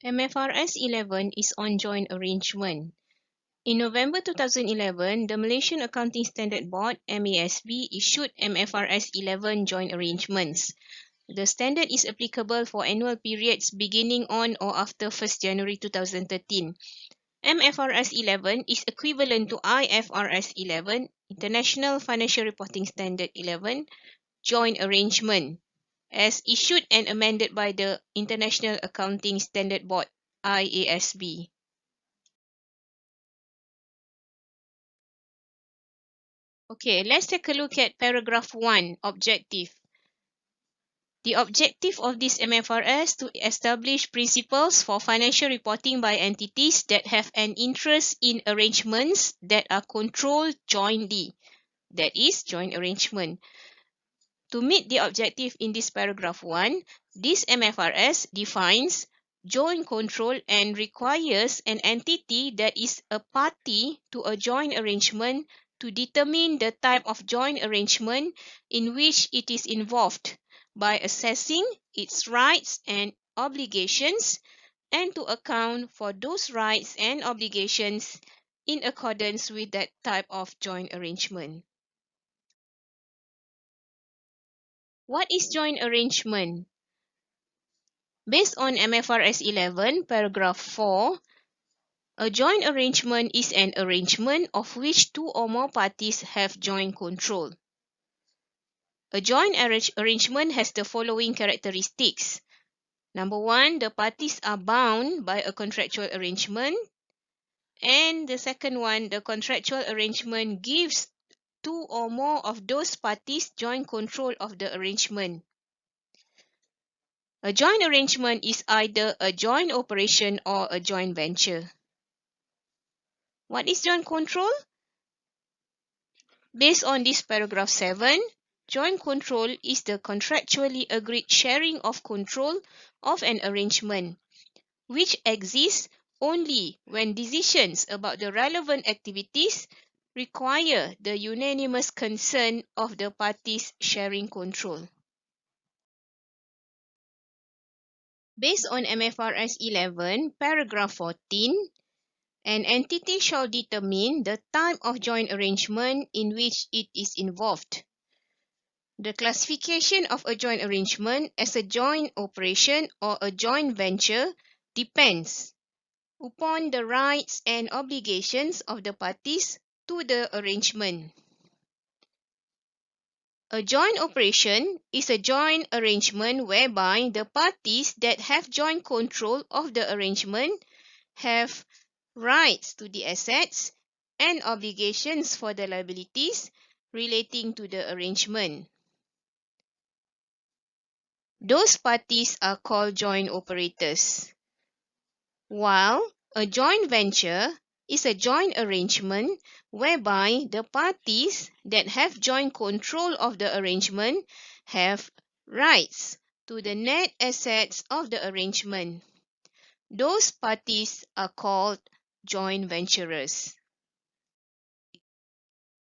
MFRS 11 is on joint arrangement. In November 2011, the Malaysian Accounting Standard Board (MASB) issued MFRS 11 joint arrangements. The standard is applicable for annual periods beginning on or after 1st January 2013. MFRS 11 is equivalent to IFRS 11, International Financial Reporting Standard 11, joint arrangement, as issued and amended by the International Accounting Standard Board (IASB). Okay, let's take a look at paragraph 1, objective. The objective of this MFRS to establish principles for financial reporting by entities that have an interest in arrangements that are controlled jointly. That is, joint arrangement. To meet the objective in this paragraph 1, this MFRS defines joint control and requires an entity that is a party to a joint arrangement to determine the type of joint arrangement in which it is involved by assessing its rights and obligations and to account for those rights and obligations in accordance with that type of joint arrangement. What is joint arrangement? Based on MFRS 11, paragraph 4, a joint arrangement is an arrangement of which two or more parties have joint control. A joint arrangement has the following characteristics. Number 1, the parties are bound by a contractual arrangement. And the second one, the contractual arrangement gives two or more of those parties joint control of the arrangement. A joint arrangement is either a joint operation or a joint venture. What is joint control? Based on this paragraph 7, joint control is the contractually agreed sharing of control of an arrangement, which exists only when decisions about the relevant activities require the unanimous consent of the parties sharing control. Based on MFRS 11, paragraph 14, an entity shall determine the type of joint arrangement in which it is involved. The classification of a joint arrangement as a joint operation or a joint venture depends upon the rights and obligations of the parties to the arrangement. A joint operation is a joint arrangement whereby the parties that have joint control of the arrangement have rights to the assets and obligations for the liabilities relating to the arrangement. Those parties are called joint operators. While a joint venture is a joint arrangement whereby the parties that have joint control of the arrangement have rights to the net assets of the arrangement. Those parties are called joint venturers.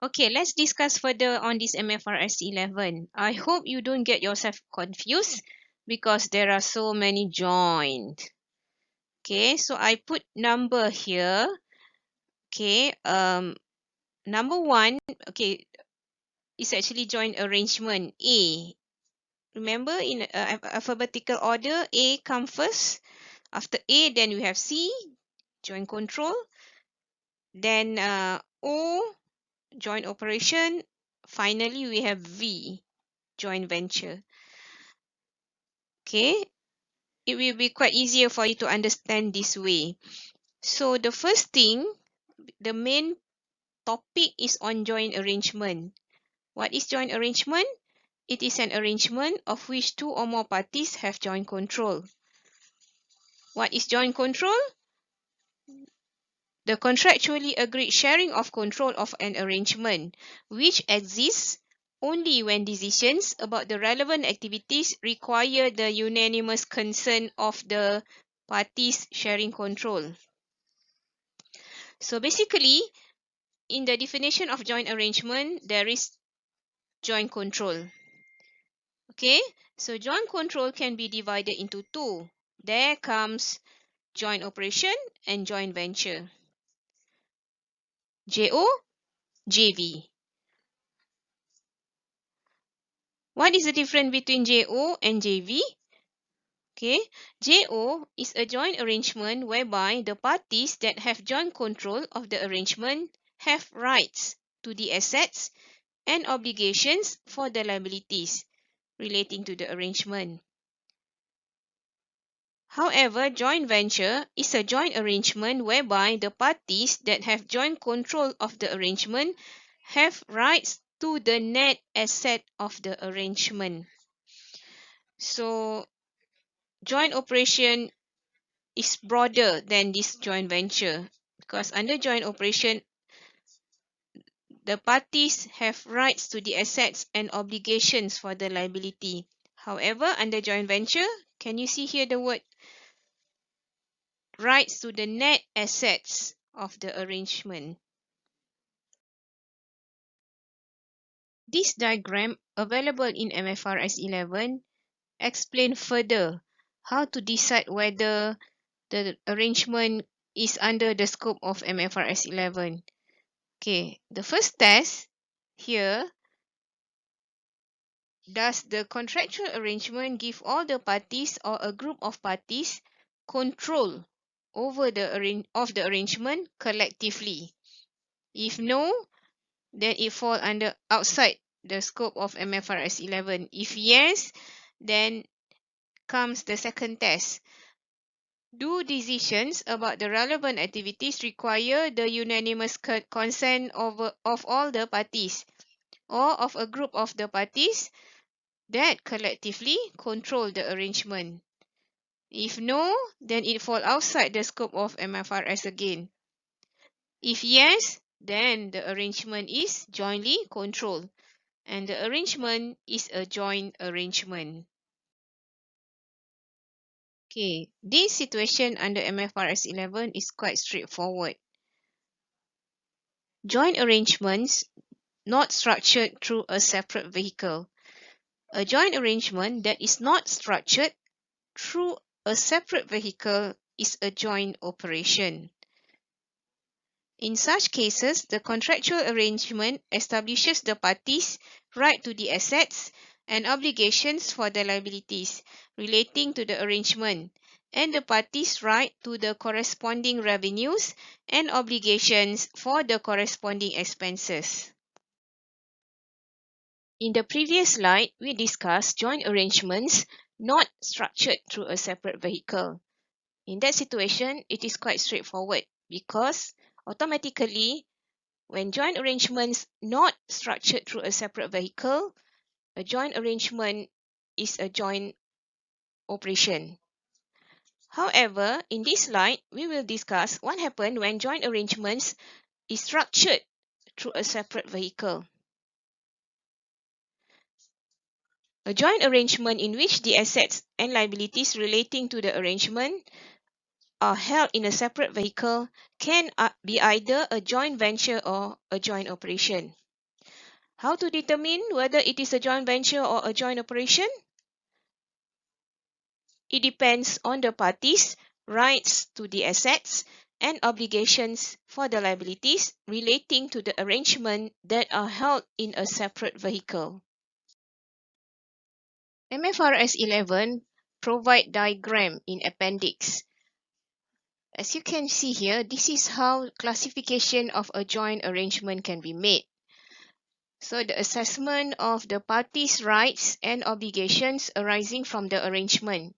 Okay, let's discuss further on this MFRS 11. I hope you don't get yourself confused because there are so many joint. Okay, so I put number here. Okay, number 1, okay, is actually joint arrangement A. Remember, in alphabetical order, A come first. After A, then we have C, joint control. Then O, joint operation. Finally, we have V, joint venture. Okay, it will be quite easier for you to understand this way. So the first thing, the main topic is on joint arrangement. What is joint arrangement? It is an arrangement of which two or more parties have joint control. What is joint control? The contractually agreed sharing of control of an arrangement, which exists only when decisions about the relevant activities require the unanimous consent of the parties sharing control. So basically, in the definition of joint arrangement, there is joint control. Okay, so joint control can be divided into two. There comes joint operation, and joint venture. JO, JV. What is the difference between JO and JV? Okay, JO is a joint arrangement whereby the parties that have joint control of the arrangement have rights to the assets and obligations for the liabilities relating to the arrangement. However, joint venture is a joint arrangement whereby the parties that have joint control of the arrangement have rights to the net asset of the arrangement. So, joint operation is broader than this joint venture because under joint operation, the parties have rights to the assets and obligations for the liability. However, under joint venture, can you see here the word rights to the net assets of the arrangement? This diagram available in MFRS 11 explain further how to decide whether the arrangement is under the scope of MFRS 11. Okay, the first test here, does the contractual arrangement give all the parties or a group of parties control over the arrangement collectively? If no, then it falls under outside the scope of MFRS 11. If yes, then comes the second test. Do decisions about the relevant activities require the unanimous consent of all the parties or of a group of the parties that collectively control the arrangement? If no, then it falls outside the scope of MFRS again. If yes, then the arrangement is jointly controlled and the arrangement is a joint arrangement. Okay, this situation under MFRS 11 is quite straightforward. Joint arrangements not structured through a separate vehicle. A joint arrangement that is not structured through a separate vehicle is a joint operation. In such cases, the contractual arrangement establishes the parties' right to the assets and obligations for the liabilities relating to the arrangement, and the parties' right to the corresponding revenues and obligations for the corresponding expenses. In the previous slide, we discussed joint arrangements not structured through a separate vehicle. In that situation, it is quite straightforward because automatically, when joint arrangements not structured through a separate vehicle, a joint arrangement is a joint operation. However, in this slide, we will discuss what happens when joint arrangements is structured through a separate vehicle. A joint arrangement in which the assets and liabilities relating to the arrangement are held in a separate vehicle can be either a joint venture or a joint operation. How to determine whether it is a joint venture or a joint operation? It depends on the parties' rights to the assets and obligations for the liabilities relating to the arrangement that are held in a separate vehicle. MFRS 11 provide diagram in appendix. As you can see here, this is how classification of a joint arrangement can be made. So the assessment of the parties' rights and obligations arising from the arrangement.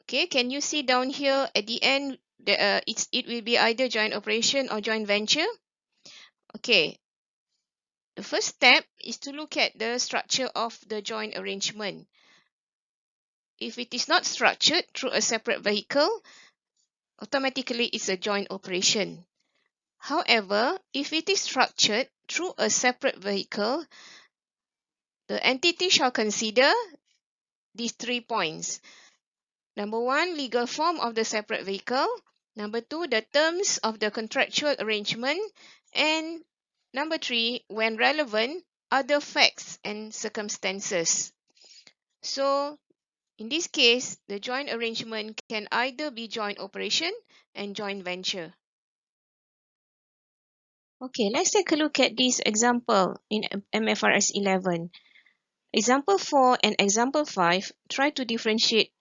Okay, can you see down here at the end, it will be either joint operation or joint venture? Okay, the first step is to look at the structure of the joint arrangement. If it is not structured through a separate vehicle, automatically it's a joint operation. However, if it is structured through a separate vehicle, the entity shall consider these 3 points. Number 1, legal form of the separate vehicle. Number 2, the terms of the contractual arrangement. And number 3, when relevant, other facts and circumstances. So, In this case, the joint arrangement can either be joint operation and joint venture. Okay, let's take a look at this example in MFRS 11. Example 4 and example 5 try to differentiate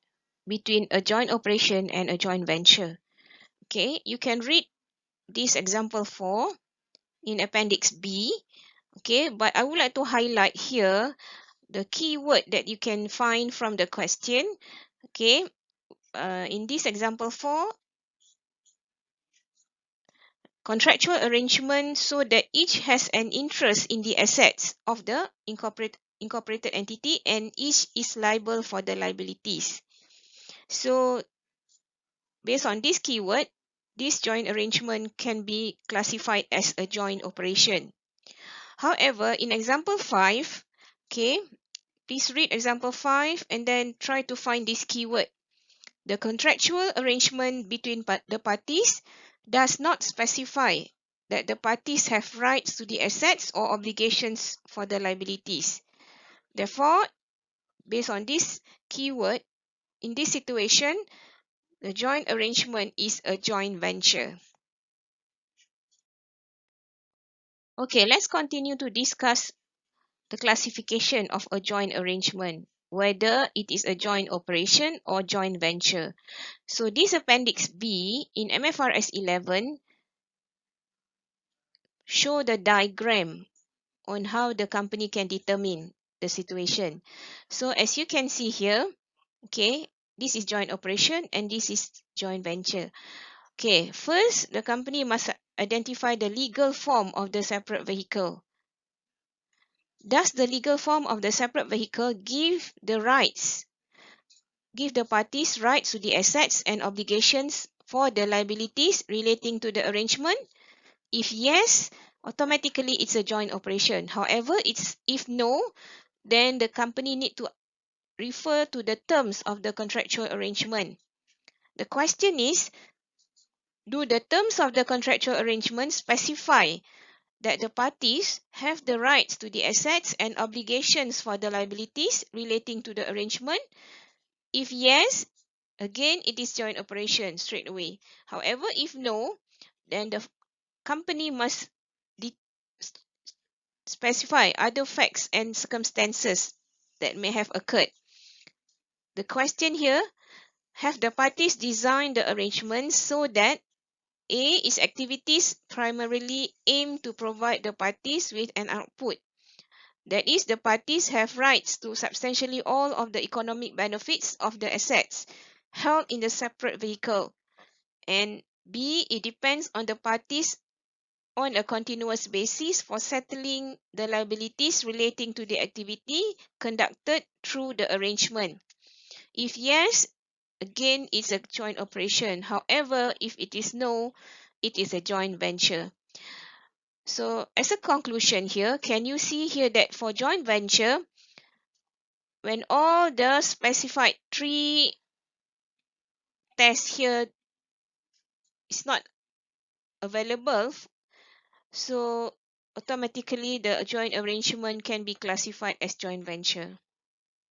between a joint operation and a joint venture. Okay, you can read this example 4 in Appendix B. Okay, but I would like to highlight here the keyword that you can find from the question. Okay, in this example 4, contractual arrangement so that each has an interest in the assets of the incorporated entity and each is liable for the liabilities. So based on this keyword, this joint arrangement can be classified as a joint operation. However, in example 5, okay, please read example 5 and then try to find this keyword. The contractual arrangement between the parties does not specify that the parties have rights to the assets or obligations for the liabilities. Therefore, based on this keyword, in this situation, the joint arrangement is a joint venture. Okay, let's continue to discuss the classification of a joint arrangement, whether it is a joint operation or joint venture. So this Appendix B in MFRS 11 show the diagram on how the company can determine the situation. So as you can see here, okay, this is joint operation and this is joint venture. Okay, first the company must identify the legal form of the separate vehicle. Does the legal form of the separate vehicle give the parties rights to the assets and obligations for the liabilities relating to the arrangement? If yes, automatically it's a joint operation. However, if no, then the company need to refer to the terms of the contractual arrangement. The question is, do the terms of the contractual arrangement specify that the parties have the rights to the assets and obligations for the liabilities relating to the arrangement? If yes, again, it is joint operation straight away. However, if no, then the company must specify other facts and circumstances that may have occurred. The question here, have the parties designed the arrangements so that A, its activities primarily aim to provide the parties with an output. That is, the parties have rights to substantially all of the economic benefits of the assets held in the separate vehicle. And B, it depends on the parties on a continuous basis for settling the liabilities relating to the activity conducted through the arrangement. If yes, again, it's a joint operation. However, if it is no, it is a joint venture. So as a conclusion here, can you see here that for joint venture, when all the specified 3 tests here is not available, so automatically the joint arrangement can be classified as joint venture.